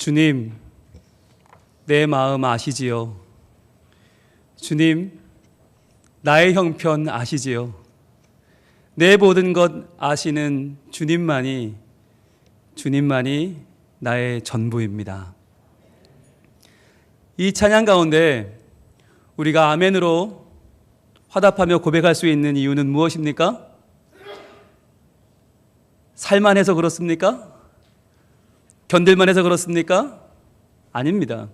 주님, 내 마음 아시지요? 주님, 나의 형편 아시지요? 내 모든 것 아시는 주님만이 나의 전부입니다. 이 찬양 가운데 우리가 아멘으로 화답하며 고백할 수 있는 이유는 무엇입니까? 살만해서 그렇습니까? 견딜만해서 그렇습니까? 아닙니다.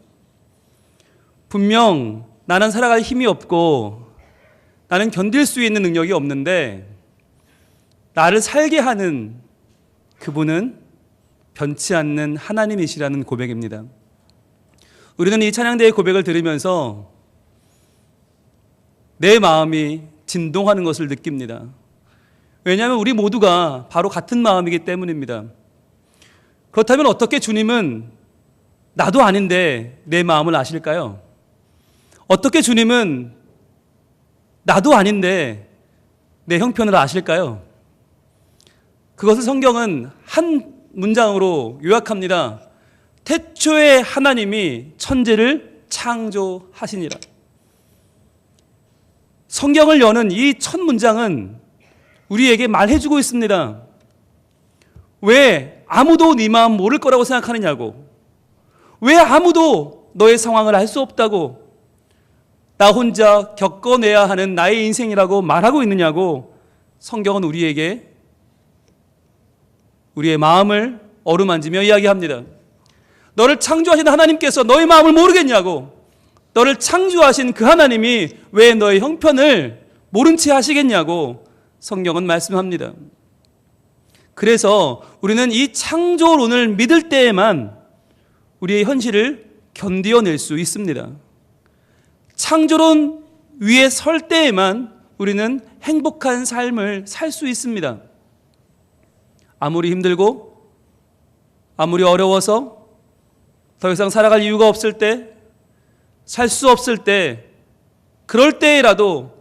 분명 나는 살아갈 힘이 없고 나는 견딜 수 있는 능력이 없는데 나를 살게 하는 그분은 변치 않는 하나님이시라는 고백입니다. 우리는 이 찬양대의 고백을 들으면서 내 마음이 진동하는 것을 느낍니다. 왜냐하면 우리 모두가 바로 같은 마음이기 때문입니다. 그렇다면 어떻게 주님은 나도 아닌데 내 마음을 아실까요? 어떻게 주님은 나도 아닌데 내 형편을 아실까요? 그것을 성경은 한 문장으로 요약합니다. 태초에 하나님이 천지를 창조하시니라. 성경을 여는 이 첫 문장은 우리에게 말해주고 있습니다. 왜 아무도 네 마음 모를 거라고 생각하느냐고, 왜 아무도 너의 상황을 알 수 없다고, 나 혼자 겪어내야 하는 나의 인생이라고 말하고 있느냐고 성경은 우리에게 우리의 마음을 어루만지며 이야기합니다. 너를 창조하신 하나님께서 너의 마음을 모르겠냐고, 너를 창조하신 그 하나님이 왜 너의 형편을 모른 채 하시겠냐고 성경은 말씀합니다. 그래서 우리는 이 창조론을 믿을 때에만 우리의 현실을 견디어낼 수 있습니다. 창조론 위에 설 때에만 우리는 행복한 삶을 살 수 있습니다. 아무리 힘들고 아무리 어려워서 더 이상 살아갈 이유가 없을 때, 살 수 없을 때, 그럴 때라도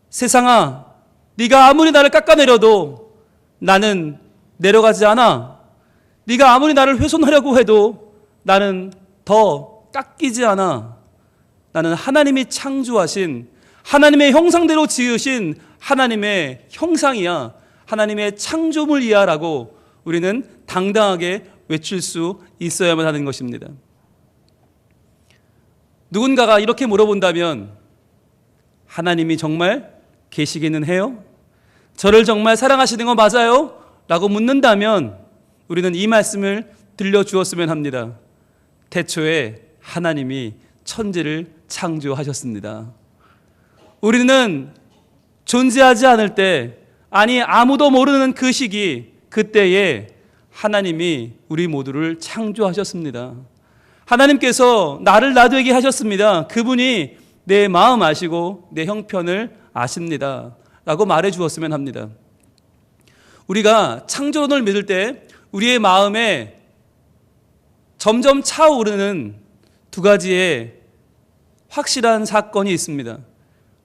세상아, 네가 아무리 나를 깎아내려도 나는 내려가지 않아. 네가 아무리 나를 훼손하려고 해도 나는 더 깎이지 않아. 나는 하나님이 창조하신, 하나님의 형상대로 지으신 하나님의 형상이야. 하나님의 창조물이야 라고 우리는 당당하게 외칠 수 있어야만 하는 것입니다. 누군가가 이렇게 물어본다면 하나님이 정말 계시기는 해요? 저를 정말 사랑하시는 거 맞아요? 라고 묻는다면 우리는 이 말씀을 들려주었으면 합니다. 태초에 하나님이 천지를 창조하셨습니다. 우리는 존재하지 않을 때, 아니 아무도 모르는 그 시기, 그때에 하나님이 우리 모두를 창조하셨습니다. 하나님께서 나를 나되게 하셨습니다. 그분이 내 마음 아시고 내 형편을 아십니다 라고 말해 주었으면 합니다. 우리가 창조론을 믿을 때 우리의 마음에 점점 차오르는 두 가지의 확실한 사건이 있습니다.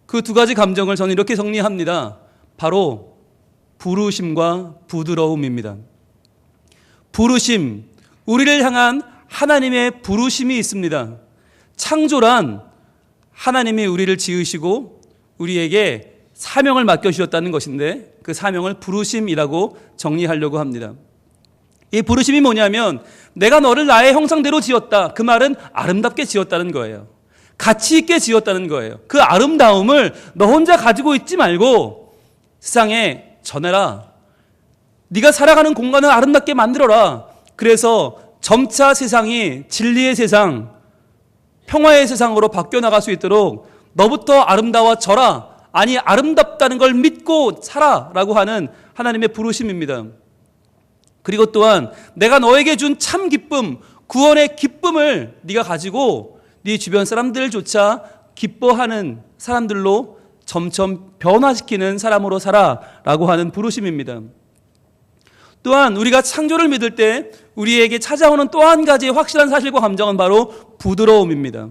그 두 가지 감정을 저는 이렇게 정리합니다. 바로 부르심과 부드러움입니다. 부르심, 우리를 향한 하나님의 부르심이 있습니다. 창조란 하나님이 우리를 지으시고 우리에게 사명을 맡겨주셨다는 것인데 그 사명을 부르심이라고 정리하려고 합니다. 이 부르심이 뭐냐면 내가 너를 나의 형상대로 지었다. 그 말은 아름답게 지었다는 거예요. 가치 있게 지었다는 거예요. 그 아름다움을 너 혼자 가지고 있지 말고 세상에 전해라. 네가 살아가는 공간을 아름답게 만들어라. 그래서 점차 세상이 진리의 세상, 평화의 세상으로 바뀌어 나갈 수 있도록 너부터 아름다워져라. 아니 아름답다는 걸 믿고 살아라고 하는 하나님의 부르심입니다. 그리고 또한 내가 너에게 준 참 기쁨, 구원의 기쁨을 네가 가지고 네 주변 사람들조차 기뻐하는 사람들로 점점 변화시키는 사람으로 살아라고 하는 부르심입니다. 또한 우리가 창조를 믿을 때 우리에게 찾아오는 또 한 가지의 확실한 사실과 감정은 바로 부드러움입니다.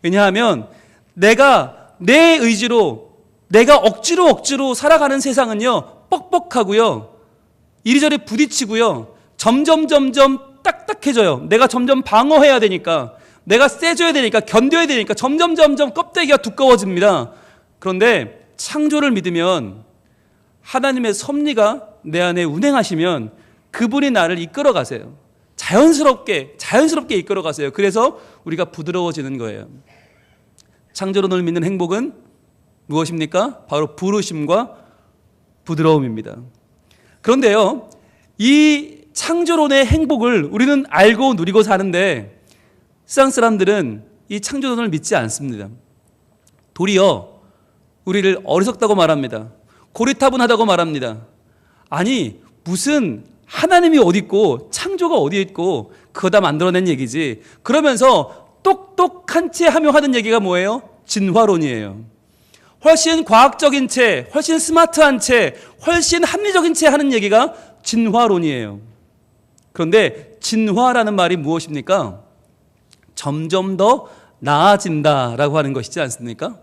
왜냐하면 내가 내 의지로, 내가 억지로 살아가는 세상은요 뻑뻑하고요, 이리저리 부딪히고요, 점점 딱딱해져요. 내가 점점 방어해야 되니까, 내가 세져야 되니까, 견뎌야 되니까 점점 껍데기가 두꺼워집니다. 그런데 창조를 믿으면 하나님의 섭리가 내 안에 운행하시면 그분이 나를 이끌어 가세요. 자연스럽게 이끌어 가세요. 그래서 우리가 부드러워지는 거예요. 창조론을 믿는 행복은 무엇입니까? 바로 부르심과 부드러움입니다. 그런데요, 이 창조론의 행복을 우리는 알고 누리고 사는데 세상 사람들은 이 창조론을 믿지 않습니다. 도리어 우리를 어리석다고 말합니다. 고리타분하다고 말합니다. 아니, 무슨 하나님이 어디 있고 창조가 어디에 있고 그거 다 만들어낸 얘기지. 그러면서 똑똑한 채 하며 하는 얘기가 뭐예요? 진화론이에요. 훨씬 과학적인 채, 훨씬 스마트한 채, 훨씬 합리적인 채 하는 얘기가 진화론이에요. 그런데 진화라는 말이 무엇입니까? 점점 더 나아진다라고 하는 것이지 않습니까?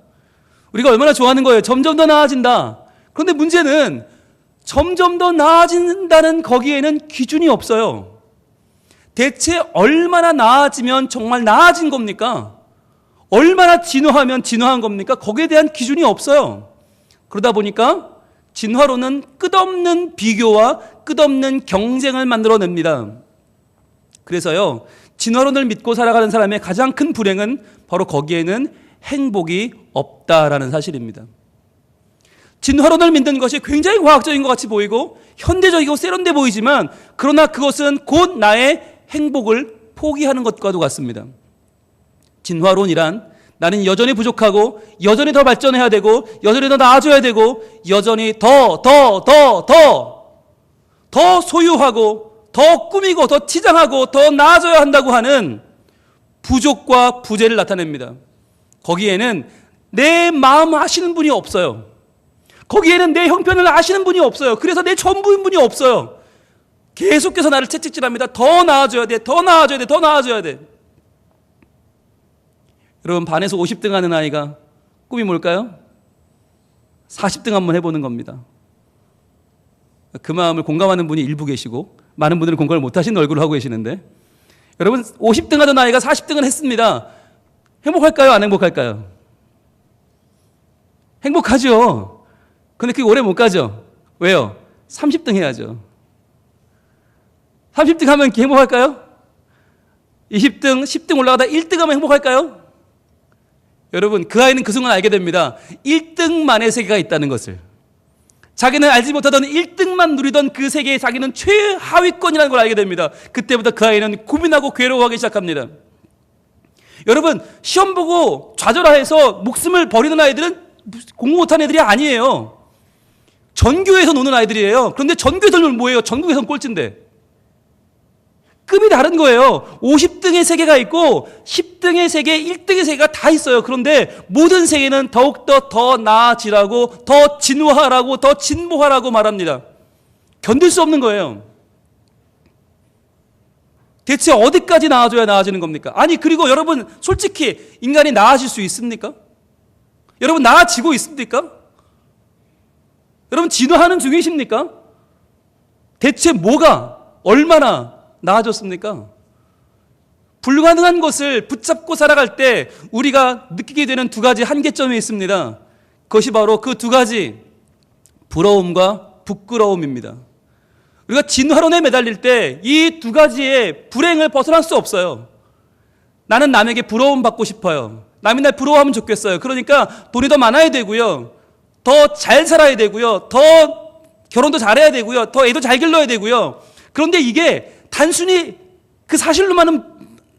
우리가 얼마나 좋아하는 거예요. 점점 더 나아진다. 그런데 문제는 점점 더 나아진다는 거기에는 기준이 없어요. 대체 얼마나 나아지면 정말 나아진 겁니까? 얼마나 진화하면 진화한 겁니까? 거기에 대한 기준이 없어요. 그러다 보니까 진화론은 끝없는 비교와 끝없는 경쟁을 만들어냅니다. 그래서요, 진화론을 믿고 살아가는 사람의 가장 큰 불행은 바로 거기에는 행복이 없다라는 사실입니다. 진화론을 믿는 것이 굉장히 과학적인 것 같이 보이고 현대적이고 세련돼 보이지만, 그러나 그것은 곧 나의 행복을 포기하는 것과도 같습니다. 진화론이란 나는 여전히 부족하고 여전히 더 발전해야 되고 여전히 더 나아져야 되고 여전히 더 소유하고 더 꾸미고 더 치장하고 더 나아져야 한다고 하는 부족과 부재를 나타냅니다. 거기에는 내 마음 아시는 분이 없어요. 거기에는 내 형편을 아시는 분이 없어요. 그래서 내 전부인 분이 없어요. 계속해서 나를 채찍질합니다. 더 나아져야 돼, 더 나아져야 돼, 더 나아져야 돼. 여러분, 반에서 50등 하는 아이가 꿈이 뭘까요? 40등 한번 해보는 겁니다. 그 마음을 공감하는 분이 일부 계시고 많은 분들은 공감을 못하시는 얼굴을 하고 계시는데, 여러분, 50등 하던 아이가 40등을 했습니다. 행복할까요? 안 행복할까요? 행복하죠. 근데 그게 오래 못 가죠. 왜요? 30등 해야죠. 30등 하면 행복할까요? 20등, 10등 올라가다 1등 하면 행복할까요? 여러분, 그 아이는 그 순간 알게 됩니다. 1등만의 세계가 있다는 것을. 자기는 알지 못하던 1등만 누리던 그 세계에 자기는 최하위권이라는 걸 알게 됩니다. 그때부터 그 아이는 고민하고 괴로워하기 시작합니다. 여러분, 시험 보고 좌절해서 목숨을 버리는 아이들은 공부 못하는 애들이 아니에요. 전교에서 노는 아이들이에요. 그런데 전교에서 놀면 뭐예요? 전국에서는 꼴찌인데. 급이 다른 거예요. 50등의 세계가 있고 10등의 세계, 1등의 세계가 다 있어요. 그런데 모든 세계는 더욱더 더 나아지라고, 더 진화하라고, 더 진보하라고 말합니다. 견딜 수 없는 거예요. 대체 어디까지 나아져야 나아지는 겁니까? 아니, 그리고 여러분, 솔직히 인간이 나아질 수 있습니까? 여러분, 나아지고 있습니까? 여러분, 진화하는 중이십니까? 대체 뭐가 얼마나 나아졌습니까? 불가능한 것을 붙잡고 살아갈 때 우리가 느끼게 되는 두 가지 한계점이 있습니다. 그것이 바로 그 두 가지, 부러움과 부끄러움입니다. 우리가 진화론에 매달릴 때 이 두 가지의 불행을 벗어날 수 없어요. 나는 남에게 부러움 받고 싶어요. 남이 날 부러워하면 좋겠어요. 그러니까 돈이 더 많아야 되고요, 더 잘 살아야 되고요, 더 결혼도 잘해야 되고요, 더 애도 잘 길러야 되고요. 그런데 이게 단순히 그 사실로만은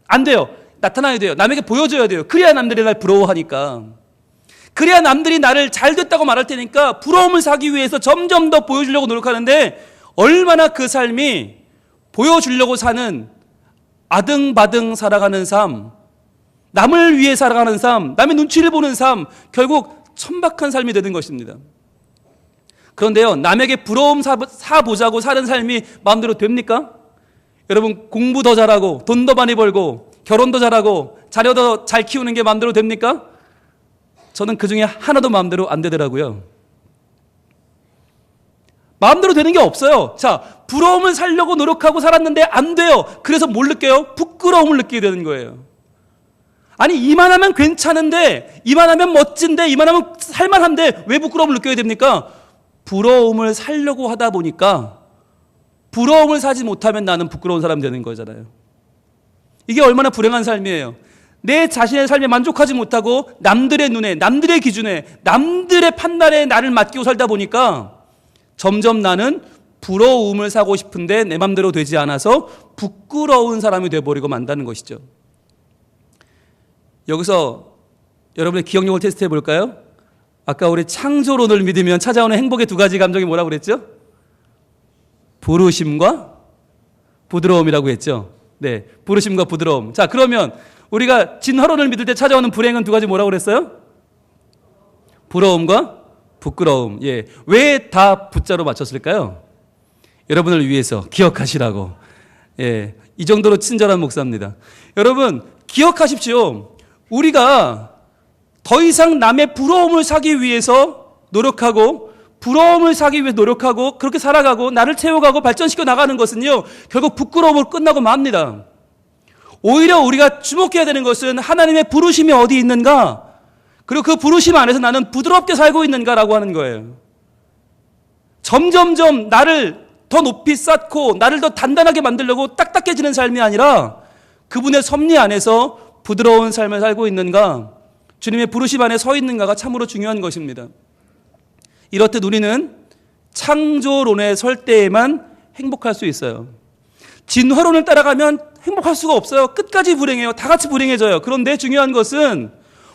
안 돼요. 나타나야 돼요. 남에게 보여줘야 돼요. 그래야 남들이 날 부러워하니까. 그래야 남들이 나를 잘 됐다고 말할 테니까 부러움을 사기 위해서 점점 더 보여주려고 노력하는데, 얼마나 그 삶이 보여주려고 사는 아등바등 살아가는 삶, 남을 위해 살아가는 삶, 남의 눈치를 보는 삶, 결국 천박한 삶이 되는 것입니다. 그런데요, 남에게 부러움 사보자고 사는 삶이 마음대로 됩니까? 여러분, 공부 더 잘하고 돈 더 많이 벌고 결혼도 잘하고 자녀 더 잘 키우는 게 마음대로 됩니까? 저는 그 중에 하나도 마음대로 안 되더라고요. 마음대로 되는 게 없어요. 자, 부러움을 살려고 노력하고 살았는데 안 돼요. 그래서 뭘 느껴요? 부끄러움을 느끼게 되는 거예요. 아니, 이만하면 괜찮은데, 이만하면 멋진데, 이만하면 살만한데 왜 부끄러움을 느껴야 됩니까? 부러움을 살려고 하다 보니까 부러움을 사지 못하면 나는 부끄러운 사람이 되는 거잖아요. 이게 얼마나 불행한 삶이에요. 내 자신의 삶에 만족하지 못하고 남들의 눈에, 남들의 기준에, 남들의 판단에 나를 맡기고 살다 보니까 점점 나는 부러움을 사고 싶은데 내 맘대로 되지 않아서 부끄러운 사람이 되어버리고 만다는 것이죠. 여기서 여러분의 기억력을 테스트해 볼까요? 아까 우리 창조론을 믿으면 찾아오는 행복의 두 가지 감정이 뭐라고 그랬죠? 부르심과 부드러움이라고 했죠. 네, 부르심과 부드러움. 자, 그러면 우리가 진화론을 믿을 때 찾아오는 불행은 두 가지 뭐라고 그랬어요? 부러움과 부끄러움. 예, 왜 다 부자로 맞췄을까요? 여러분을 위해서 기억하시라고. 예, 이 정도로 친절한 목사입니다. 여러분, 기억하십시오. 우리가 더 이상 남의 부러움을 사기 위해서 노력하고, 부러움을 사기 위해 노력하고, 그렇게 살아가고, 나를 채워가고, 발전시켜 나가는 것은요, 결국 부끄러움으로 끝나고 맙니다. 오히려 우리가 주목해야 되는 것은 하나님의 부르심이 어디 있는가? 그리고 그 부르심 안에서 나는 부드럽게 살고 있는가라고 하는 거예요. 점점점 나를 더 높이 쌓고 나를 더 단단하게 만들려고 딱딱해지는 삶이 아니라 그분의 섭리 안에서 부드러운 삶을 살고 있는가, 주님의 부르심 안에 서 있는가가 참으로 중요한 것입니다. 이렇듯 우리는 창조론에 설 때에만 행복할 수 있어요. 진화론을 따라가면 행복할 수가 없어요. 끝까지 불행해요. 다 같이 불행해져요. 그런데 중요한 것은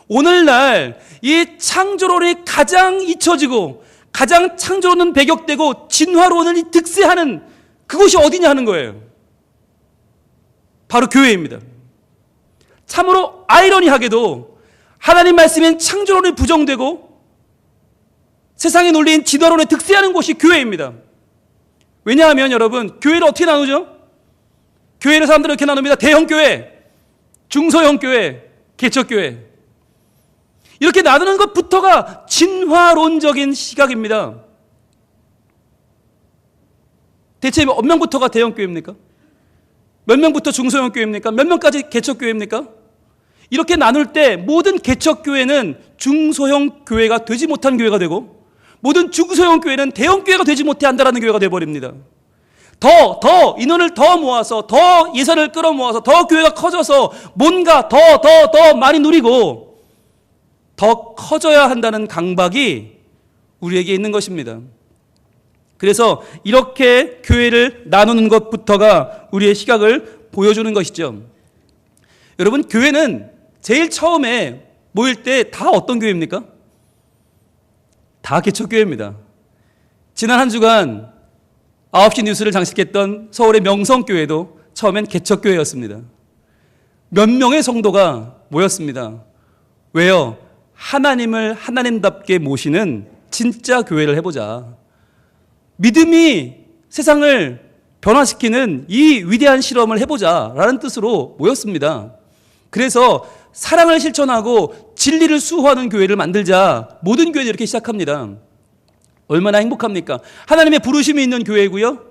오늘날 이 창조론이 가장 잊혀지고 가장 창조론은 배격되고 진화론을 득세하는 그곳이 어디냐 하는 거예요. 바로 교회입니다. 참으로 아이러니하게도 하나님 말씀인 창조론이 부정되고 세상의 논리인 진화론에 득세하는 곳이 교회입니다. 왜냐하면 여러분, 교회를 어떻게 나누죠? 교회를 사람들을 이렇게 나눕니다. 대형교회, 중소형교회, 개척교회. 이렇게 나누는 것부터가 진화론적인 시각입니다. 대체 몇 명부터가 대형교회입니까? 몇 명부터 중소형교회입니까? 몇 명까지 개척교회입니까? 이렇게 나눌 때 모든 개척교회는 중소형 교회가 되지 못한 교회가 되고 모든 중소형 교회는 대형교회가 되지 못해 한다는 교회가 되어버립니다. 더 인원을 더 모아서 더 예산을 끌어모아서 더 교회가 커져서 뭔가 더 많이 누리고 더 커져야 한다는 강박이 우리에게 있는 것입니다. 그래서 이렇게 교회를 나누는 것부터가 우리의 시각을 보여주는 것이죠. 여러분, 교회는 제일 처음에 모일 때 다 어떤 교회입니까? 다 개척교회입니다. 지난 한 주간 9시 뉴스를 장식했던 서울의 명성교회도 처음엔 개척교회였습니다. 몇 명의 성도가 모였습니다. 왜요? 하나님을 하나님답게 모시는 진짜 교회를 해보자. 믿음이 세상을 변화시키는 이 위대한 실험을 해보자라는 뜻으로 모였습니다. 그래서 사랑을 실천하고 진리를 수호하는 교회를 만들자. 모든 교회들이 이렇게 시작합니다. 얼마나 행복합니까? 하나님의 부르심이 있는 교회고요.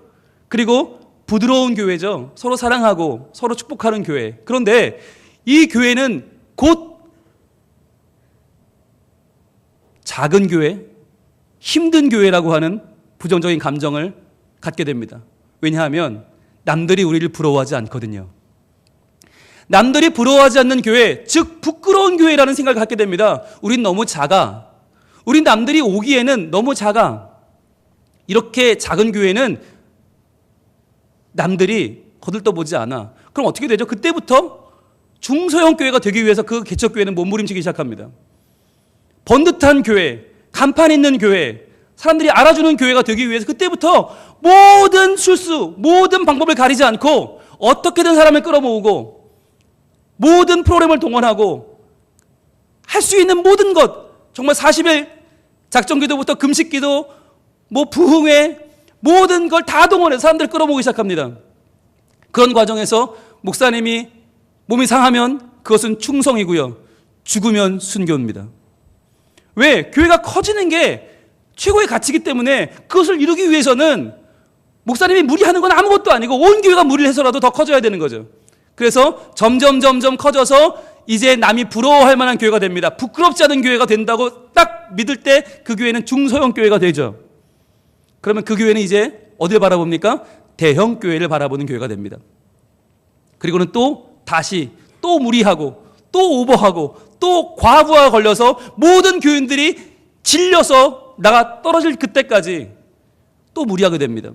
그리고 부드러운 교회죠. 서로 사랑하고 서로 축복하는 교회. 그런데 이 교회는 곧 작은 교회, 힘든 교회라고 하는 부정적인 감정을 갖게 됩니다. 왜냐하면 남들이 우리를 부러워하지 않거든요. 남들이 부러워하지 않는 교회, 즉 부끄러운 교회라는 생각을 갖게 됩니다. 우린 너무 작아. 우린 남들이 오기에는 너무 작아. 이렇게 작은 교회는 남들이 거들떠보지 않아. 그럼 어떻게 되죠? 그때부터 중소형 교회가 되기 위해서 그 개척교회는 몸부림치기 시작합니다. 번듯한 교회, 간판 있는 교회, 사람들이 알아주는 교회가 되기 위해서 그때부터 모든 술수, 모든 방법을 가리지 않고 어떻게든 사람을 끌어모으고 모든 프로그램을 동원하고 할 수 있는 모든 것, 정말 40일 작정기도부터 금식기도, 부흥회, 모든 걸 다 동원해서 사람들을 끌어모으기 시작합니다. 그런 과정에서 목사님이 몸이 상하면 그것은 충성이고요. 죽으면 순교입니다. 왜? 교회가 커지는 게 최고의 가치이기 때문에 그것을 이루기 위해서는 목사님이 무리하는 건 아무것도 아니고 온 교회가 무리를 해서라도 더 커져야 되는 거죠. 그래서 점점 커져서 이제 남이 부러워할 만한 교회가 됩니다. 부끄럽지 않은 교회가 된다고 딱 믿을 때 그 교회는 중소형 교회가 되죠. 그러면 그 교회는 이제 어디를 바라봅니까? 대형 교회를 바라보는 교회가 됩니다. 그리고는 또 다시 또 무리하고 또 오버하고 또 과부하가 걸려서 모든 교인들이 질려서 나가 떨어질 그때까지 또 무리하게 됩니다.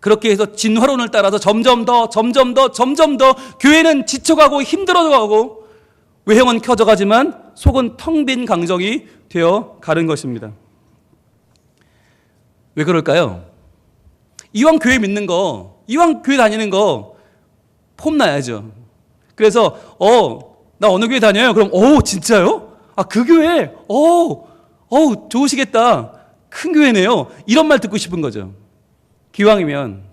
그렇게 해서 진화론을 따라서 점점 더 교회는 지쳐가고 힘들어가고 외형은 켜져가지만 속은 텅 빈 강정이 되어 가는 것입니다. 왜 그럴까요? 이왕 교회 믿는 거, 이왕 교회 다니는 거 폼나야죠. 그래서 나 어느 교회 다녀요? 그럼 진짜요? 그 교회? 좋으시겠다. 큰 교회네요. 이런 말 듣고 싶은 거죠. 기왕이면.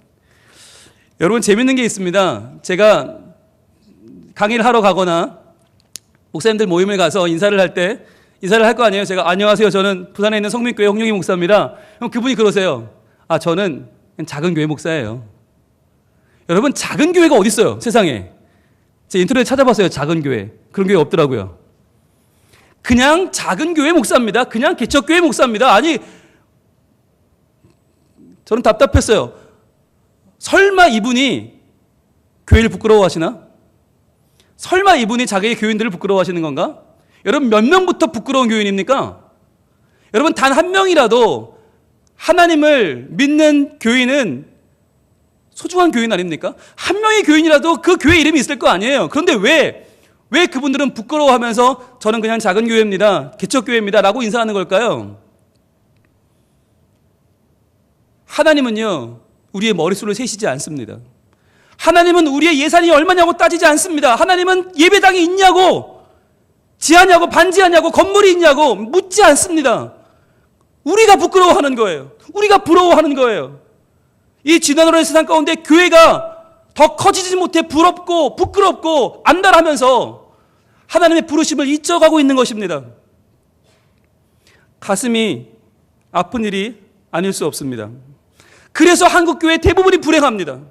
여러분, 재밌는 게 있습니다. 제가 강의를 하러 가거나 목사님들 모임을 가서 인사를 할 때 인사를 할 거 아니에요. 제가 안녕하세요. 저는 부산에 있는 성민교회 홍용희 목사입니다. 그럼 그분이 그러세요. 저는 작은 교회 목사예요. 여러분, 작은 교회가 어디 있어요? 세상에. 제가 인터넷에 찾아봤어요. 작은 교회. 그런 교회 없더라고요. 그냥 작은 교회 목사입니다. 그냥 개척교회 목사입니다. 아니, 저는 답답했어요. 설마 이분이 교회를 부끄러워하시나? 설마 이분이 자기의 교인들을 부끄러워하시는 건가? 여러분, 몇 명부터 부끄러운 교인입니까? 여러분, 단 한 명이라도 하나님을 믿는 교인은 소중한 교인 아닙니까? 한 명의 교인이라도 그 교회 이름이 있을 거 아니에요. 그런데 왜 그분들은 부끄러워하면서 저는 그냥 작은 교회입니다. 개척교회입니다. 라고 인사하는 걸까요? 하나님은요, 우리의 머릿수를 세시지 않습니다. 하나님은 우리의 예산이 얼마냐고 따지지 않습니다. 하나님은 예배당이 있냐고, 지하냐고, 반지하냐고, 건물이 있냐고 묻지 않습니다. 우리가 부끄러워하는 거예요. 우리가 부러워하는 거예요. 이 진화론의 세상 가운데 교회가 더 커지지 못해 부럽고 부끄럽고 안달하면서 하나님의 부르심을 잊어가고 있는 것입니다. 가슴이 아픈 일이 아닐 수 없습니다. 그래서 한국교회 대부분이 불행합니다.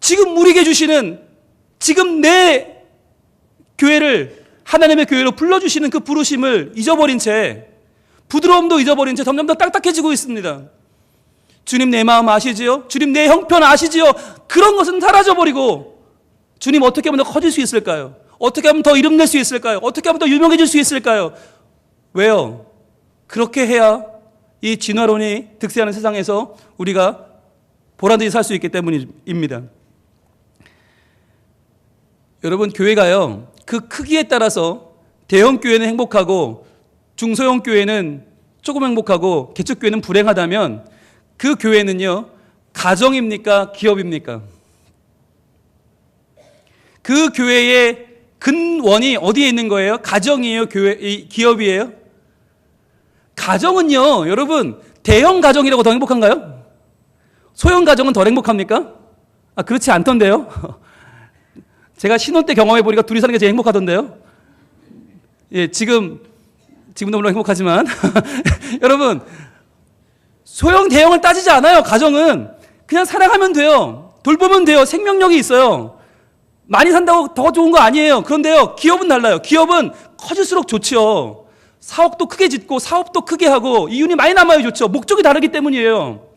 지금 우리에게 주시는, 지금 내 교회를 하나님의 교회로 불러주시는 그 부르심을 잊어버린 채, 부드러움도 잊어버린 채 점점 더 딱딱해지고 있습니다. 주님, 내 마음 아시지요? 주님, 내 형편 아시지요? 그런 것은 사라져버리고 주님, 어떻게 하면 더 커질 수 있을까요? 어떻게 하면 더 이름 낼 수 있을까요? 어떻게 하면 더 유명해질 수 있을까요? 왜요? 그렇게 해야 이 진화론이 득세하는 세상에서 우리가 보란듯이 살 수 있기 때문입니다. 여러분, 교회가요, 그 크기에 따라서 대형 교회는 행복하고 중소형 교회는 조금 행복하고 개척교회는 불행하다면 그 교회는요, 가정입니까? 기업입니까? 그 교회의 근원이 어디에 있는 거예요? 가정이에요? 기업이에요? 가정은요, 여러분, 대형 가정이라고 더 행복한가요? 소형 가정은 덜 행복합니까? 그렇지 않던데요? 제가 신혼 때 경험해 보니까 둘이 사는 게 제일 행복하던데요? 예, 지금도 물론 행복하지만 여러분, 소형 대형을 따지지 않아요. 가정은 그냥 사랑하면 돼요. 돌보면 돼요. 생명력이 있어요. 많이 산다고 더 좋은 거 아니에요. 그런데요, 기업은 달라요. 기업은 커질수록 좋지요. 사업도 크게 짓고 사업도 크게 하고 이윤이 많이 남아야 좋죠. 목적이 다르기 때문이에요.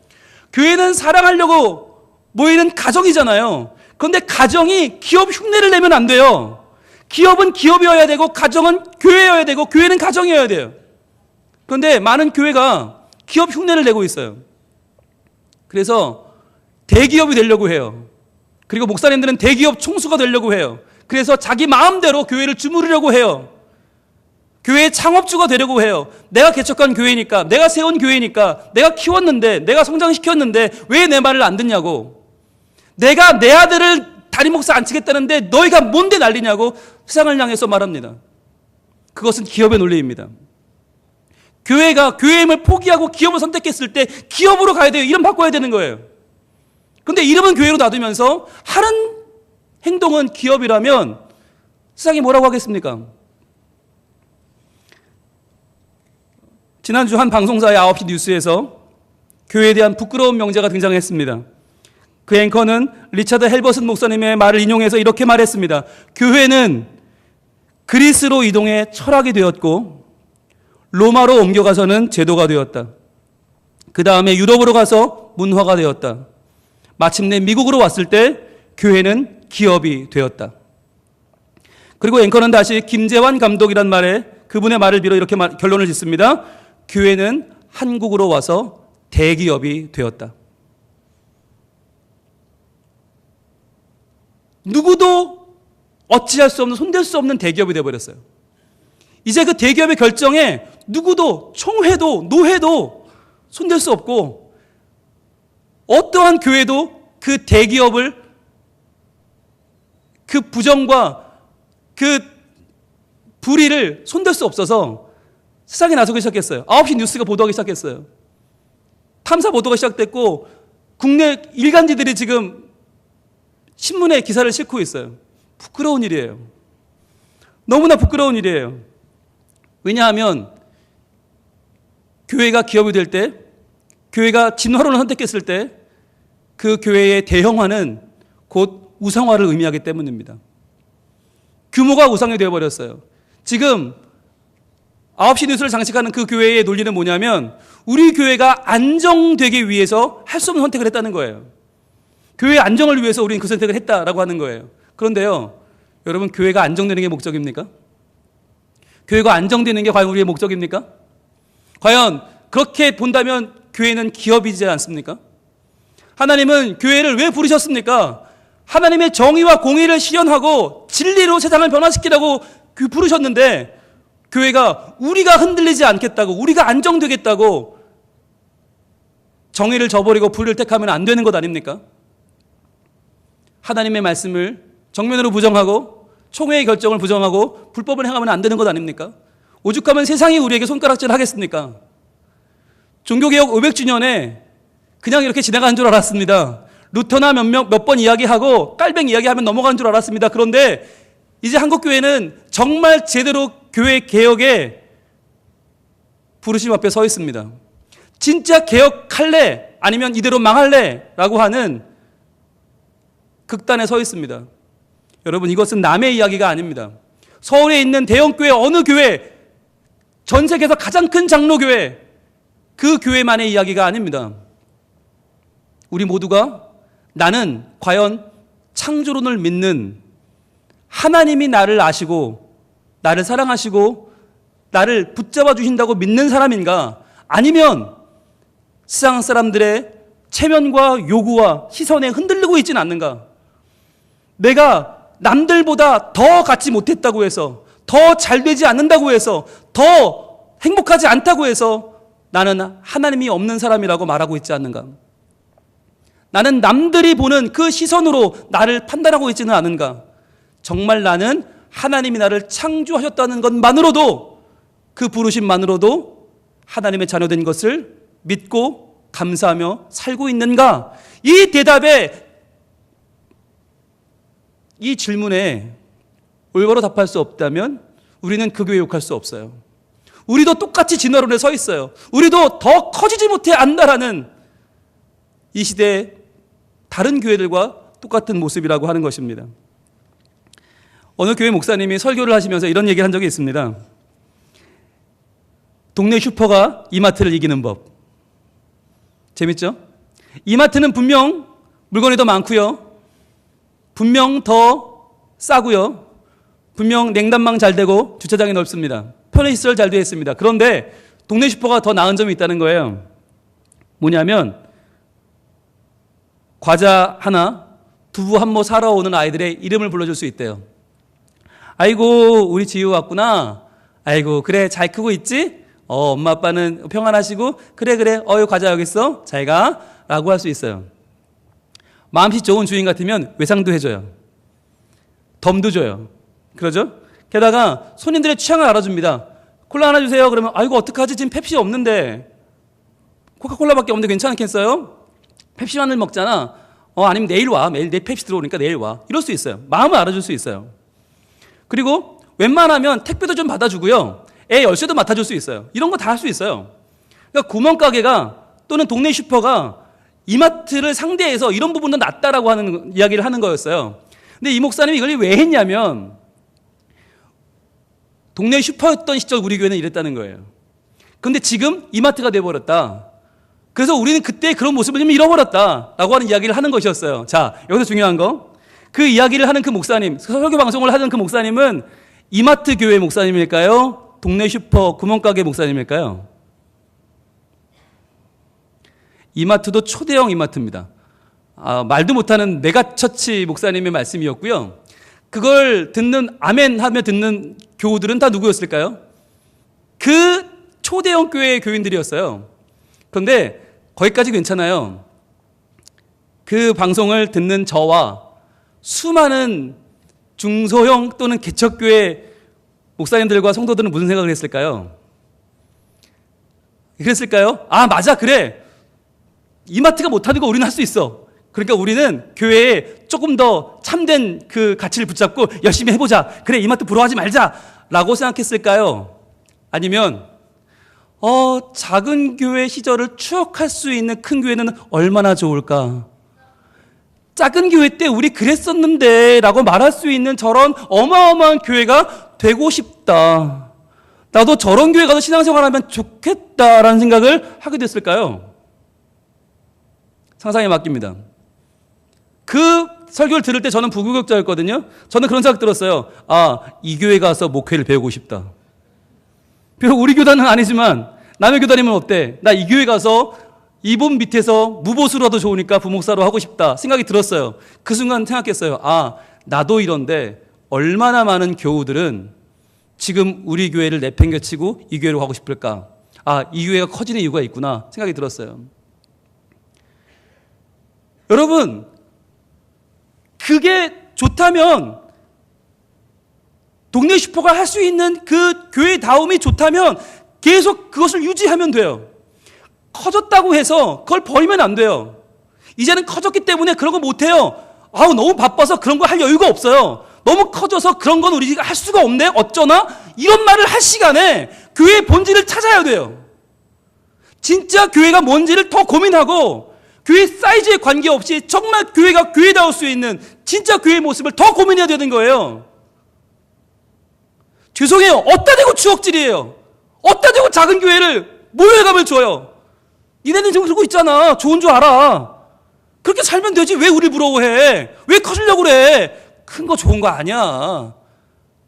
교회는 사랑하려고 모이는 가정이잖아요. 그런데 가정이 기업 흉내를 내면 안 돼요. 기업은 기업이어야 되고 가정은 교회여야 되고 교회는 가정이어야 돼요. 그런데 많은 교회가 기업 흉내를 내고 있어요. 그래서 대기업이 되려고 해요. 그리고 목사님들은 대기업 총수가 되려고 해요. 그래서 자기 마음대로 교회를 주무르려고 해요. 교회의 창업주가 되려고 해요. 내가 개척한 교회니까, 내가 세운 교회니까, 내가 키웠는데, 내가 성장시켰는데 왜 내 말을 안 듣냐고. 내가 내 아들을 담임 목사 안 치겠다는데 너희가 뭔데 난리냐고 세상을 향해서 말합니다. 그것은 기업의 논리입니다. 교회가 교회임을 포기하고 기업을 선택했을 때 기업으로 가야 돼요. 이름 바꿔야 되는 거예요. 그런데 이름은 교회로 놔두면서 하는 행동은 기업이라면 세상이 뭐라고 하겠습니까? 지난주 한 방송사의 9시 뉴스에서 교회에 대한 부끄러운 명제가 등장했습니다. 그 앵커는 리차드 헬버슨 목사님의 말을 인용해서 이렇게 말했습니다. 교회는 그리스로 이동해 철학이 되었고 로마로 옮겨가서는 제도가 되었다. 그 다음에 유럽으로 가서 문화가 되었다. 마침내 미국으로 왔을 때 교회는 기업이 되었다. 그리고 앵커는 다시 김재환 감독이란 말에 그분의 말을 빌어 이렇게 결론을 짓습니다. 교회는 한국으로 와서 대기업이 되었다. 누구도 어찌할 수 없는, 손댈 수 없는 대기업이 되어버렸어요. 이제 그 대기업의 결정에 누구도, 총회도, 노회도 손댈 수 없고, 어떠한 교회도 그 대기업을, 그 부정과 그 불의를 손댈 수 없어서 세상에 나서기 시작했어요. 9시 뉴스가 보도하기 시작했어요. 탐사 보도가 시작됐고, 국내 일간지들이 지금 신문에 기사를 싣고 있어요. 부끄러운 일이에요. 너무나 부끄러운 일이에요. 왜냐하면 교회가 기업이 될 때, 교회가 진화론을 선택했을 때 그 교회의 대형화는 곧 우상화를 의미하기 때문입니다. 규모가 우상이 되어버렸어요. 지금 9시 뉴스를 장식하는 그 교회의 논리는 뭐냐면 우리 교회가 안정되기 위해서 할 수 없는 선택을 했다는 거예요. 교회의 안정을 위해서 우리는 그 선택을 했다라고 하는 거예요. 그런데요, 여러분, 교회가 안정되는 게 목적입니까? 교회가 안정되는 게 과연 우리의 목적입니까? 과연 그렇게 본다면 교회는 기업이지 않습니까? 하나님은 교회를 왜 부르셨습니까? 하나님의 정의와 공의를 실현하고 진리로 세상을 변화시키라고 부르셨는데 교회가 우리가 흔들리지 않겠다고, 우리가 안정되겠다고 정의를 저버리고 불의를 택하면 안 되는 것 아닙니까? 하나님의 말씀을 정면으로 부정하고 총회의 결정을 부정하고 불법을 행하면 안 되는 것 아닙니까? 오죽하면 세상이 우리에게 손가락질 하겠습니까? 종교개혁 500주년에 그냥 이렇게 지나간 줄 알았습니다. 루터나 몇 번 이야기하고 깔뱅 이야기하면 넘어간 줄 알았습니다. 그런데 이제 한국교회는 정말 제대로 교회 개혁의 부르심 앞에 서 있습니다. 진짜 개혁할래? 아니면 이대로 망할래? 라고 하는 극단에 서 있습니다. 여러분, 이것은 남의 이야기가 아닙니다. 서울에 있는 대형교회 어느 교회, 전 세계에서 가장 큰 장로교회, 그 교회만의 이야기가 아닙니다. 우리 모두가 나는 과연 창조론을 믿는 하나님이 나를 아시고 나를 사랑하시고 나를 붙잡아 주신다고 믿는 사람인가? 아니면 세상 사람들의 체면과 요구와 시선에 흔들리고 있지는 않는가? 내가 남들보다 더 갖지 못했다고 해서, 더 잘되지 않는다고 해서, 더 행복하지 않다고 해서 나는 하나님이 없는 사람이라고 말하고 있지 않는가? 나는 남들이 보는 그 시선으로 나를 판단하고 있지는 않은가? 정말 나는 하나님이 나를 창조하셨다는 것만으로도, 그 부르심만으로도 하나님의 자녀된 것을 믿고 감사하며 살고 있는가? 이 대답에, 이 질문에 올바로 답할 수 없다면 우리는 그 교회 욕할 수 없어요. 우리도 똑같이 진화론에 서 있어요. 우리도 더 커지지 못해 안다라는 이 시대의 다른 교회들과 똑같은 모습이라고 하는 것입니다. 어느 교회 목사님이 설교를 하시면서 이런 얘기를 한 적이 있습니다. 동네 슈퍼가 이마트를 이기는 법. 재밌죠? 이마트는 분명 물건이 더 많고요. 분명 더 싸고요. 분명 냉난방 잘 되고 주차장이 넓습니다. 편의시설 잘 되어 있습니다. 그런데 동네 슈퍼가 더 나은 점이 있다는 거예요. 뭐냐면 과자 하나, 두부 한 모 사러 오는 아이들의 이름을 불러줄 수 있대요. 아이고, 우리 지우 왔구나. 아이고, 그래, 잘 크고 있지? 엄마 아빠는 평안하시고, 그래, 과자 여기 있어. 잘 가. 라고 할 수 있어요. 마음씨 좋은 주인 같으면 외상도 해줘요. 덤도 줘요. 그러죠? 게다가 손님들의 취향을 알아줍니다. 콜라 하나 주세요. 그러면 아이고, 어떡하지? 지금 펩시 없는데. 코카콜라밖에 없는데 괜찮겠어요? 펩시만을 먹잖아. 아니면 내일 와. 내일 펩시 들어오니까 내일 와. 이럴 수 있어요. 마음을 알아줄 수 있어요. 그리고 웬만하면 택배도 좀 받아주고요. 애 열쇠도 맡아줄 수 있어요. 이런 거 다 할 수 있어요. 그러니까 구멍가게가 또는 동네 슈퍼가 이마트를 상대해서 이런 부분도 낫다라고 하는 이야기를 하는 거였어요. 근데 이 목사님이 이걸 왜 했냐면 동네 슈퍼였던 시절 우리 교회는 이랬다는 거예요. 그런데 지금 이마트가 돼버렸다. 그래서 우리는 그때 그런 모습을 좀 잃어버렸다라고 하는 이야기를 하는 것이었어요. 자, 여기서 중요한 거. 그 이야기를 하는 그 목사님, 설교 방송을 하는 그 목사님은 이마트 교회 목사님일까요? 동네 슈퍼 구멍가게 목사님일까요? 이마트도 초대형 이마트입니다. 말도 못하는 메가처치 목사님의 말씀이었고요. 그걸 듣는 아멘 하며 듣는 교우들은 다 누구였을까요? 그 초대형 교회의 교인들이었어요. 그런데 거기까지 괜찮아요. 그 방송을 듣는 저와 수많은 중소형 또는 개척교회 목사님들과 성도들은 무슨 생각을 했을까요? 그랬을까요? 아, 맞아, 그래. 이마트가 못하는 거 우리는 할 수 있어. 그러니까 우리는 교회에 조금 더 참된 그 가치를 붙잡고 열심히 해보자. 그래, 이마트 부러워하지 말자. 라고 생각했을까요? 아니면 작은 교회 시절을 추억할 수 있는 큰 교회는 얼마나 좋을까? 작은 교회 때 우리 그랬었는데 라고 말할 수 있는 저런 어마어마한 교회가 되고 싶다. 나도 저런 교회 가서 신앙생활하면 좋겠다라는 생각을 하게 됐을까요? 상상에 맡깁니다. 그 설교를 들을 때 저는 부교육자였거든요. 저는 그런 생각 들었어요. 아, 이 교회 가서 목회를 배우고 싶다. 비록 우리 교단은 아니지만 남의 교단이면 어때? 나 이 교회 가서 이분 밑에서 무보수라도 좋으니까 부목사로 하고 싶다 생각이 들었어요. 그 순간 생각했어요. 아, 나도 이런데 얼마나 많은 교우들은 지금 우리 교회를 내팽개치고 이 교회로 가고 싶을까? 아, 이 교회가 커지는 이유가 있구나 생각이 들었어요. 여러분, 그게 좋다면 동네 슈퍼가 할 수 있는 그 교회다움이 좋다면 계속 그것을 유지하면 돼요. 커졌다고 해서 그걸 버리면 안 돼요. 이제는 커졌기 때문에 그런 거 못해요. 너무 바빠서 그런 거 할 여유가 없어요. 너무 커져서 그런 건 우리가 할 수가 없네. 어쩌나? 이런 말을 할 시간에 교회의 본질을 찾아야 돼요. 진짜 교회가 뭔지를 더 고민하고 교회 사이즈에 관계없이 정말 교회가 교회다울 수 있는 진짜 교회의 모습을 더 고민해야 되는 거예요. 죄송해요. 어디다 대고 추억질이에요. 어디다 대고 작은 교회를 모욕감을 줘요. 니네는 지금 그러고 있잖아. 좋은 줄 알아. 그렇게 살면 되지. 왜 우리 부러워해? 왜 커지려고 그래? 큰 거 좋은 거 아니야.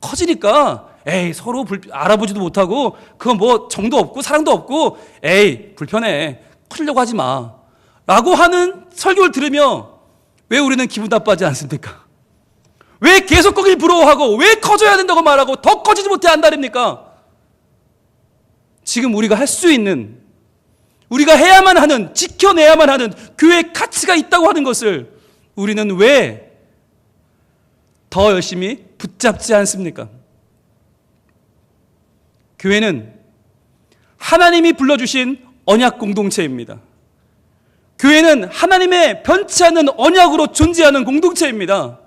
커지니까 에이 서로 알아보지도 못하고 그건 뭐 정도 없고 사랑도 없고 에이 불편해. 커지려고 하지 마. 라고 하는 설교를 들으며 왜 우리는 기분 나빠하지 않습니까? 왜 계속 거길 부러워하고 왜 커져야 된다고 말하고 더 커지지 못해 한다립니까? 지금 우리가 할 수 있는, 우리가 해야만 하는, 지켜내야만 하는 교회의 가치가 있다고 하는 것을 우리는 왜 더 열심히 붙잡지 않습니까? 교회는 하나님이 불러주신 언약 공동체입니다. 교회는 하나님의 변치 않는 언약으로 존재하는 공동체입니다.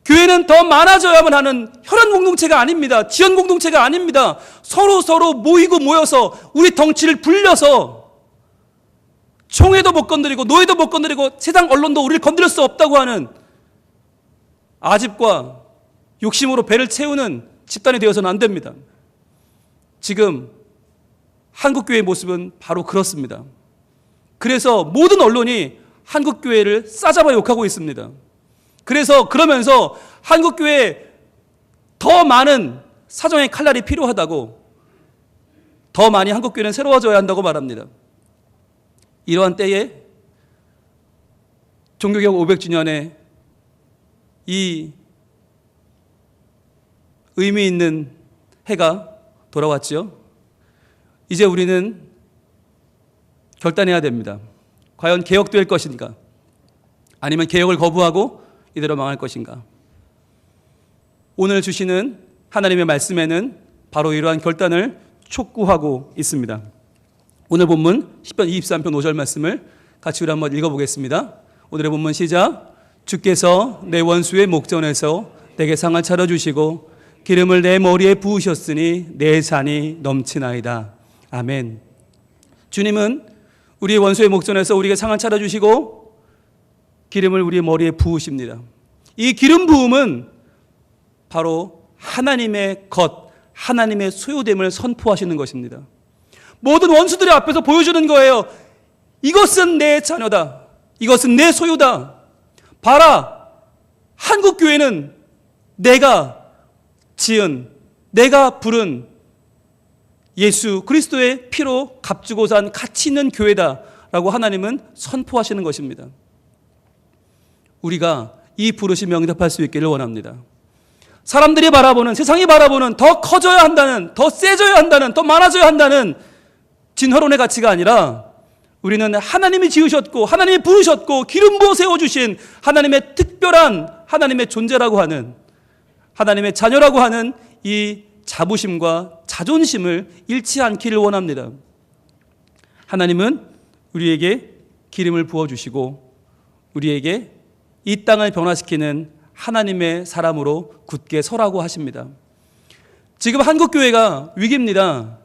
교회는 더 많아져야만 하는 혈연 공동체가 아닙니다. 지연 공동체가 아닙니다. 서로 모이고 모여서 우리 덩치를 불려서 총회도 못 건드리고 노예도 못 건드리고 세상 언론도 우리를 건드릴 수 없다고 하는 아집과 욕심으로 배를 채우는 집단이 되어서는 안 됩니다. 지금 한국교회의 모습은 바로 그렇습니다. 그래서 모든 언론이 한국교회를 싸잡아 욕하고 있습니다. 그래서 그러면서 한국교회에 더 많은 사정의 칼날이 필요하다고, 더 많이 한국교회는 새로워져야 한다고 말합니다. 이러한 때에 종교개혁 500주년에 이 의미 있는 해가 돌아왔죠. 이제 우리는 결단해야 됩니다. 과연 개혁될 것인가? 아니면 개혁을 거부하고 이대로 망할 것인가? 오늘 주시는 하나님의 말씀에는 바로 이러한 결단을 촉구하고 있습니다. 오늘 본문 10편 23편 5절 말씀을 같이 우리 한번 읽어보겠습니다. 오늘의 본문 시작. 주께서 내 원수의 목전에서 내게 상을 차려주시고 기름을 내 머리에 부으셨으니 내 잔이 넘치나이다. 아멘. 주님은 우리의 원수의 목전에서 우리에게 상을 차려주시고 기름을 우리의 머리에 부으십니다. 이 기름 부음은 바로 하나님의 것, 하나님의 소유됨을 선포하시는 것입니다. 모든 원수들의 앞에서 보여주는 거예요. 이것은 내 자녀다. 이것은 내 소유다. 봐라, 한국교회는 내가 지은, 내가 부른 예수 그리스도의 피로 값주고 산 가치 있는 교회다라고 하나님은 선포하시는 것입니다. 우리가 이 부르심에 응답할 수 있기를 원합니다. 사람들이 바라보는, 세상이 바라보는 더 커져야 한다는, 더 세져야 한다는, 더 많아져야 한다는 진화론의 가치가 아니라 우리는 하나님이 지으셨고 하나님이 부르셨고 기름 부어 세워주신 하나님의 특별한 하나님의 존재라고 하는, 하나님의 자녀라고 하는 이 자부심과 자존심을 잃지 않기를 원합니다. 하나님은 우리에게 기름을 부어주시고 우리에게 이 땅을 변화시키는 하나님의 사람으로 굳게 서라고 하십니다. 지금 한국교회가 위기입니다.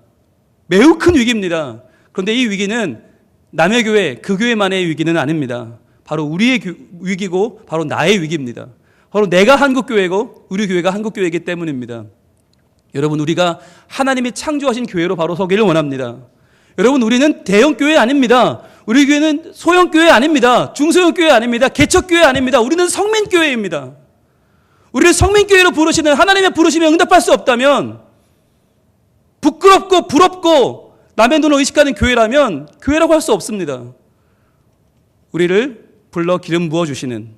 매우 큰 위기입니다. 그런데 이 위기는 남의 교회, 그 교회만의 위기는 아닙니다. 바로 우리의 위기고 바로 나의 위기입니다. 바로 내가 한국교회고 우리 교회가 한국교회이기 때문입니다. 여러분, 우리가 하나님이 창조하신 교회로 바로 서기를 원합니다. 여러분, 우리는 대형교회 아닙니다. 우리 교회는 소형교회 아닙니다. 중소형교회 아닙니다. 개척교회 아닙니다. 우리는 성민교회입니다. 우리를 성민교회로 부르시는 하나님의 부르심에 응답할 수 없다면, 부끄럽고 부럽고 남의 눈을 의식하는 교회라면 교회라고 할 수 없습니다. 우리를 불러 기름 부어주시는,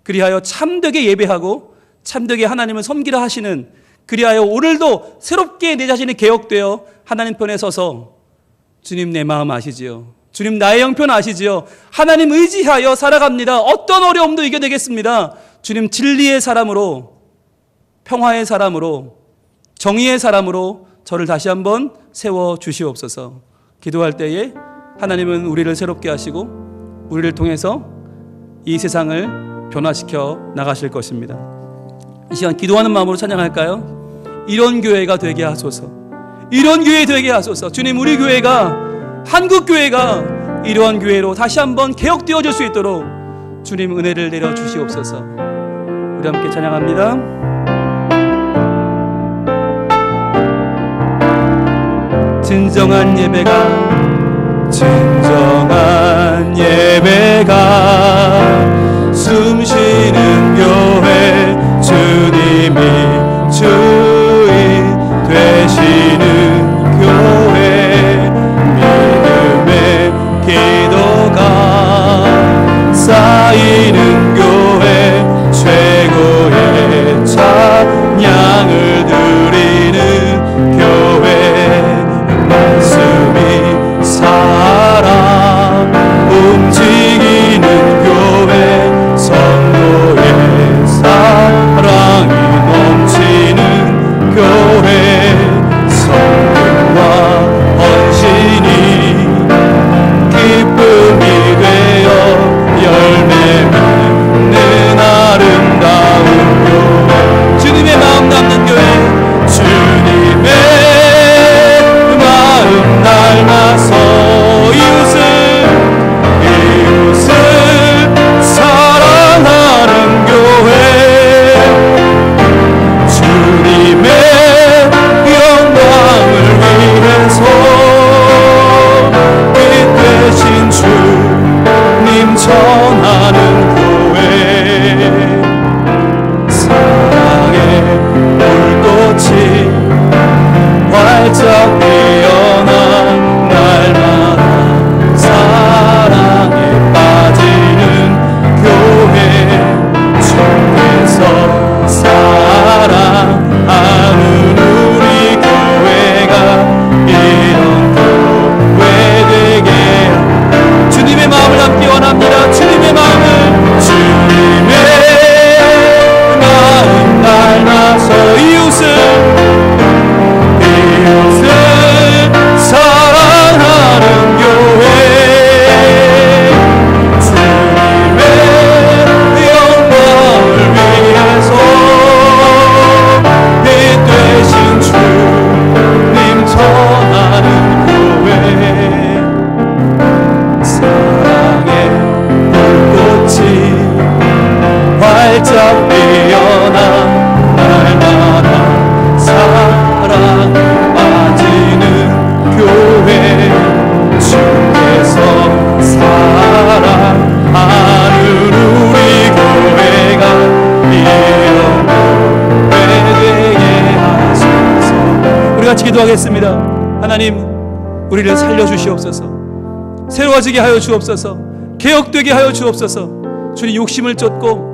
그리하여 참되게 예배하고 참되게 하나님을 섬기라 하시는, 그리하여 오늘도 새롭게 내 자신이 개혁되어 하나님 편에 서서 주님 내 마음 아시지요. 주님 나의 형편 아시지요. 하나님 의지하여 살아갑니다. 어떤 어려움도 이겨내겠습니다. 주님 진리의 사람으로, 평화의 사람으로, 정의의 사람으로 저를 다시 한번 세워주시옵소서. 기도할 때에 하나님은 우리를 새롭게 하시고 우리를 통해서 이 세상을 변화시켜 나가실 것입니다. 이 시간 기도하는 마음으로 찬양할까요? 이런 교회가 되게 하소서. 이런 교회 되게 하소서. 주님, 우리 교회가, 한국교회가 이러한 교회로 다시 한번 개혁되어질 수 있도록 주님 은혜를 내려주시옵소서. 우리 함께 찬양합니다. 진정한 예배가 숨쉬는 교회, 주님이 주인 되시는 교회, 믿음의 기도가 쌓이는 교회, 최고의 찬양을 드리는 교회, 말씀이 살아 움직이는 교회, 성도의 같이 기도하겠습니다. 하나님, 우리를 살려주시옵소서. 새로워지게 하여 주옵소서. 개혁되게 하여 주옵소서. 주님, 욕심을 쫓고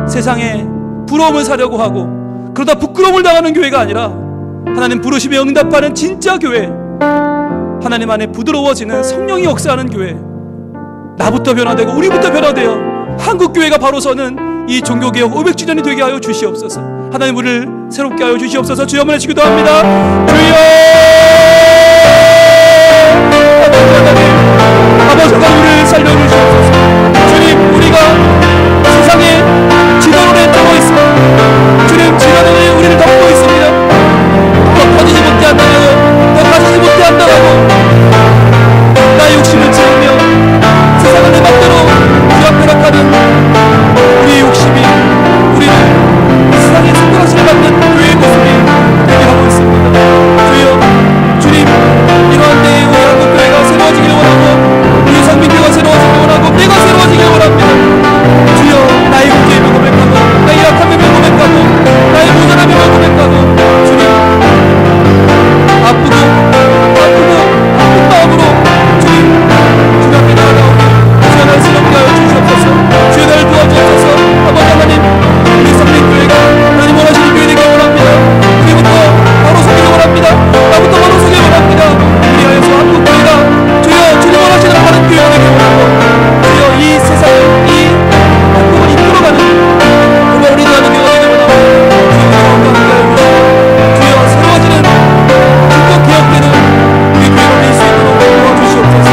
세상에 부러움을 사려고 하고 그러다 부끄러움을 당하는 교회가 아니라 하나님 부르심에 응답하는 진짜 교회, 하나님 안에 부드러워지는 성령이 역사하는 교회, 나부터 변화되고 우리부터 변화되어 한국교회가 바로 서는 이 종교개혁 500주년이 되게 하여 주시옵소서. 하나님, 우리를 새롭게 하여 주시옵소서. 주여 한번 외치기도 합니다. 주여! 아버지가 우리를 살려주시옵소서. 주님, 우리가 세상에 지도론에 떠고 있습니다. 주님, 지도론이 우리를 덮고 있습니다. 더 퍼지지 못해 한다고, 더 가지지 못해 한다고 나의 욕심을 채우며 세상을 내 맘대로 쥐락펴락하는 우리의 욕심이 우리를 세상의 손가락질 받는 교회의 모습이 되게 하고 있습니다. 주여, 주님, 이러한 때에 우리 한국교회가 새로워지기를 원하고 우리 성민교회가 새로워지기를 원하고 내가 새로워지기를 원합니다. 주여, 나의 문제임을 고백하고 나의 약함임을 고백하고 나의 모자람임을 고백하고 주님, 아픈 마음으로 주님 앞에 나아가오니 주여, 날 새롭게 하여 주시옵소서. 주여, 나를 도와주옵소서. 아버지 하나님, 우리 성민교회가 하나님 원하시는 교회 되길 원합니다. 우리부터 바로 서기를 원합니다. 나부터 바로 서기를 원합니다. 우리하여서 한국교회가 주여, 주님 원하시는 다른 교회가 되길 원하고 주여, 이 세상을, 이 한국을 이끌어가는 그걸 우리도 하는 교회가 되길 원하고 주여, 우리와 함께 하여 주시고 주여, 새로워지는 중독 개혁되는 우리 교회가 될 수 있도록 도와주시옵소서.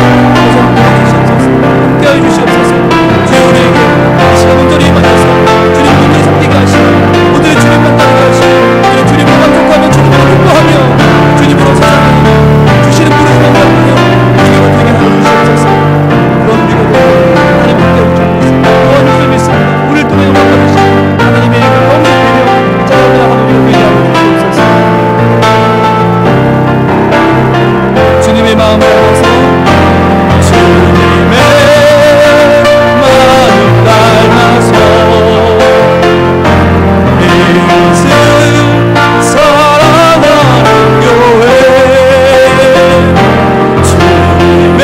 함께 하여 주시옵소서. 주여, 우리에게 이 시간 온전히 임하셔서 주님 온전히 섬기게 하시고 오늘의 주님 만나게 하시고 오늘 주님을 만족하며 주님을 기뻐하며 주님으로 세상에 주시는 부르심을 받으며 주님을 되게 하여 주시옵소서. 그런 우리가 하나님 함께 하여 주시옵소서. 또한 주님 믿습니다. 우리를 통해 영광받으시고 하나님의 영광을 되며 자라오는 하나님을 되게 하여 주시옵소서. 주님의 마음을 담아서 주님의 마음 닮아서 이슬 사랑하는 교회, 주님의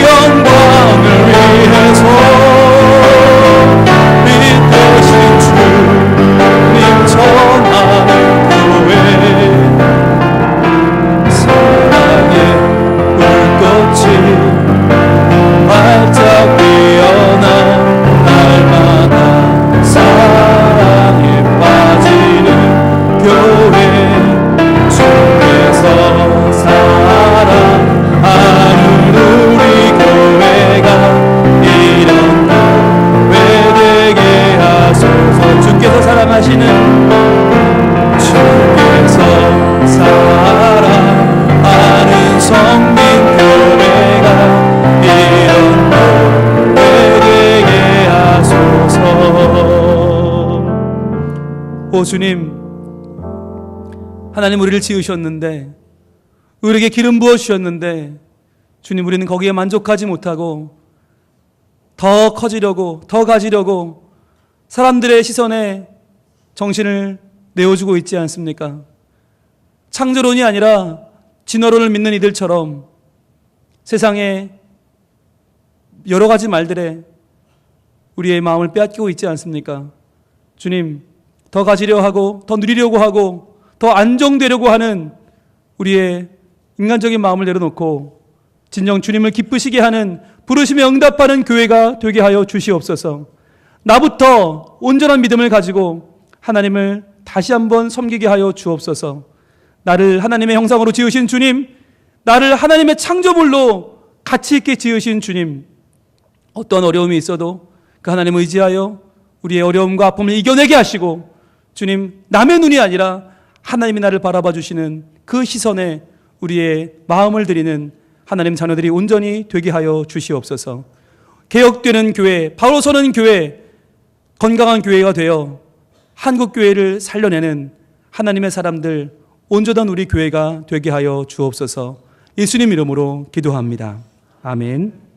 영광을 위해서 이 대신 주님 전하는 교회, 사랑의 불꽃이 활짝 피어나 날마다 사랑에 빠지는 교회, 주께서 사랑하는 우리 교회가 이런 교회 되게 하소서. 주께서 사랑하시는, 주께서 사랑하는 성민교회가 이런 교회 되게 하소서. 오 주님, 하나님 우리를 지으셨는데 우리에게 기름 부어 주셨는데 주님, 우리는 거기에 만족하지 못하고 더 커지려고, 더 가지려고 사람들의 시선에 정신을 내어주고 있지 않습니까? 창조론이 아니라 진화론을 믿는 이들처럼 세상에 여러 가지 말들에 우리의 마음을 빼앗기고 있지 않습니까? 주님, 더 가지려 하고 더 누리려고 하고 더 안정되려고 하는 우리의 인간적인 마음을 내려놓고 진정 주님을 기쁘시게 하는 부르심에 응답하는 교회가 되게 하여 주시옵소서. 나부터 온전한 믿음을 가지고 하나님을 다시 한번 섬기게 하여 주옵소서. 나를 하나님의 형상으로 지으신 주님, 나를 하나님의 창조물로 가치 있게 지으신 주님, 어떤 어려움이 있어도 그 하나님을 의지하여 우리의 어려움과 아픔을 이겨내게 하시고 주님, 남의 눈이 아니라 하나님이 나를 바라봐 주시는 그 시선에 우리의 마음을 드리는 하나님 자녀들이 온전히 되게 하여 주시옵소서. 개혁되는 교회, 바로 서는 교회, 건강한 교회가 되어 한국교회를 살려내는 하나님의 사람들, 온전한 우리 교회가 되게 하여 주옵소서. 예수님 이름으로 기도합니다. 아멘.